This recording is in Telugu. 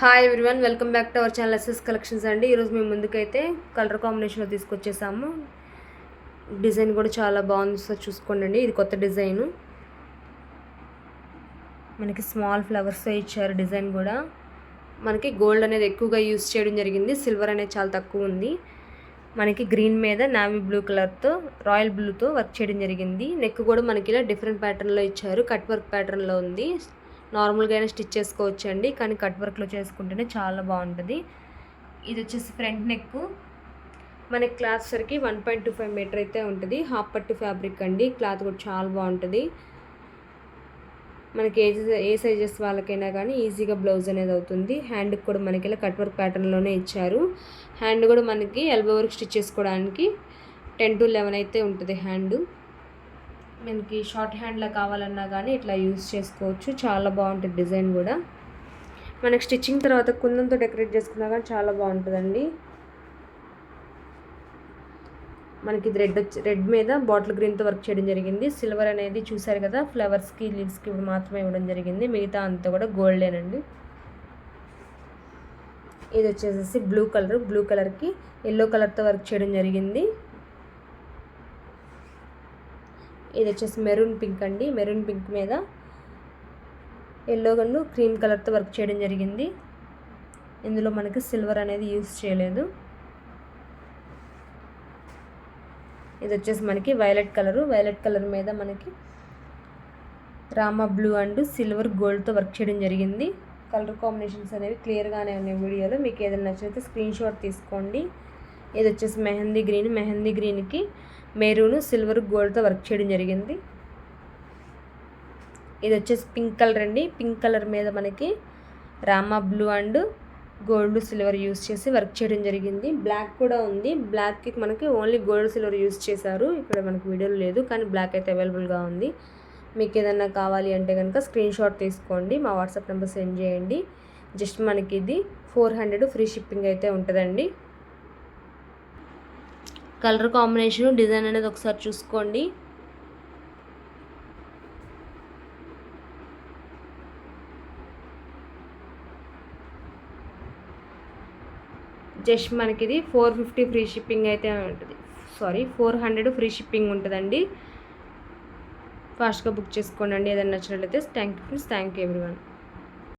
Hi everyone, welcome back to our channel SS collections అండి. ఈరోజు మేము ముందుకైతే కలర్ కాంబినేషన్లో తీసుకొచ్చేసాము. డిజైన్ కూడా చాలా బాగుంది, సార్ చూసుకోండి అండి. ఇది కొత్త డిజైను, మనకి స్మాల్ ఫ్లవర్స్తో ఇచ్చారు. డిజైన్ కూడా మనకి గోల్డ్ అనేది ఎక్కువగా యూస్ చేయడం జరిగింది, సిల్వర్ అనేది చాలా తక్కువ ఉంది. మనకి గ్రీన్ మీద నావీ బ్లూ కలర్తో రాయల్ బ్లూతో వర్క్ చేయడం జరిగింది. నెక్ కూడా మనకి ఇలా డిఫరెంట్ ప్యాటర్న్లో ఇచ్చారు, కట్ వర్క్ ప్యాటర్న్లో ఉంది. నార్మల్గా అయినా స్టిచ్ చేసుకోవచ్చు అండి, కానీ కట్ వర్క్లో చేసుకుంటేనే చాలా బాగుంటుంది. ఇది వచ్చేసి ఫ్రంట్ నెక్, మనకి క్లాత్ సరికి 1.25 మీటర్ అయితే ఉంటుంది. హాఫ్ పట్టు ఫ్యాబ్రిక్ అండి. క్లాత్ కూడా చాలా బాగుంటుంది. మనకి ఏ సైజెస్ వాళ్ళకైనా కానీ ఈజీగా బ్లౌజ్ అనేది అవుతుంది. హ్యాండ్కి కూడా మనకి ఇలా కట్ వర్క్ ప్యాటర్న్లోనే ఇచ్చారు. హ్యాండ్ కూడా మనకి ఎల్బో వరకు స్టిచ్ చేసుకోవడానికి 10 to 11 అయితే ఉంటుంది హ్యాండ్. మనకి షార్ట్ హ్యాండ్లో కావాలన్నా కానీ ఇట్లా యూజ్ చేసుకోవచ్చు. చాలా బాగుంటుంది డిజైన్ కూడా. మనకి స్టిచ్చింగ్ తర్వాత కుందంతో డెకరేట్ చేసుకున్నా కానీ చాలా బాగుంటుందండి. మనకి ఇది రెడ్ మీద బాటిల్ గ్రీన్తో వర్క్ చేయడం జరిగింది. సిల్వర్ అనేది చూసారు కదా, ఫ్లవర్స్కి లీవ్స్కి మాత్రమే ఇవ్వడం జరిగింది, మిగతా అంతా కూడా గోల్డేనండి. ఇది వచ్చేసి బ్లూ కలర్కి ఎల్లో కలర్తో వర్క్ చేయడం జరిగింది. ఇది వచ్చేసి మెరూన్ పింక్ అండి. మెరూన్ పింక్ మీద ఎల్లో గన్ను క్రీమ్ కలర్తో వర్క్ చేయడం జరిగింది. ఇందులో మనకి సిల్వర్ అనేది యూజ్ చేయలేదు. ఇది వచ్చేసి మనకి వైలెట్ కలర్ మీద మనకి రామా బ్లూ అండ్ సిల్వర్ గోల్డ్తో వర్క్ చేయడం జరిగింది. కలర్ కాంబినేషన్స్ అనేవి క్లియర్గానే ఉన్నాయి వీడియోలో. మీకు ఏదైనా నచ్చితే స్క్రీన్ షాట్ తీసుకోండి. ఇది వచ్చేసి మెహందీ గ్రీన్కి మెరూన్ సిల్వర్ గోల్డ్తో వర్క్ చేయడం జరిగింది. ఇది వచ్చేసి పింక్ కలర్ అండి. పింక్ కలర్ మీద మనకి Rama blue and gold silver use చేసి వర్క్ చేయడం జరిగింది. బ్లాక్ కూడా ఉంది. బ్లాక్కి మనకి ఓన్లీ గోల్డ్ సిల్వర్ యూస్ చేశారు. ఇక్కడ మనకి వీడియోలో లేదు, కానీ బ్లాక్ అయితే అవైలబుల్గా ఉంది. మీకు ఏదన్నా కావాలి అంటే కనుక స్క్రీన్ షాట్ తీసుకోండి, మా వాట్సాప్ నెంబర్ సెండ్ చేయండి. జస్ట్ మనకి ఇది 400 ఫ్రీ షిప్పింగ్ అయితే ఉంటుందండి. కలర్ కాంబినేషన్ డిజైన్ అనేది ఒకసారి చూసుకోండి. జస్ట్ మనకి ఇది 450 ఫ్రీ షిప్పింగ్ అయితే ఉంటుంది. 400 ఫ్రీ షిప్పింగ్ ఉంటుందండి. ఫాస్ట్గా బుక్ చేసుకోండి. ఏదైనా నచ్చినట్లయితే. Thank you everyone.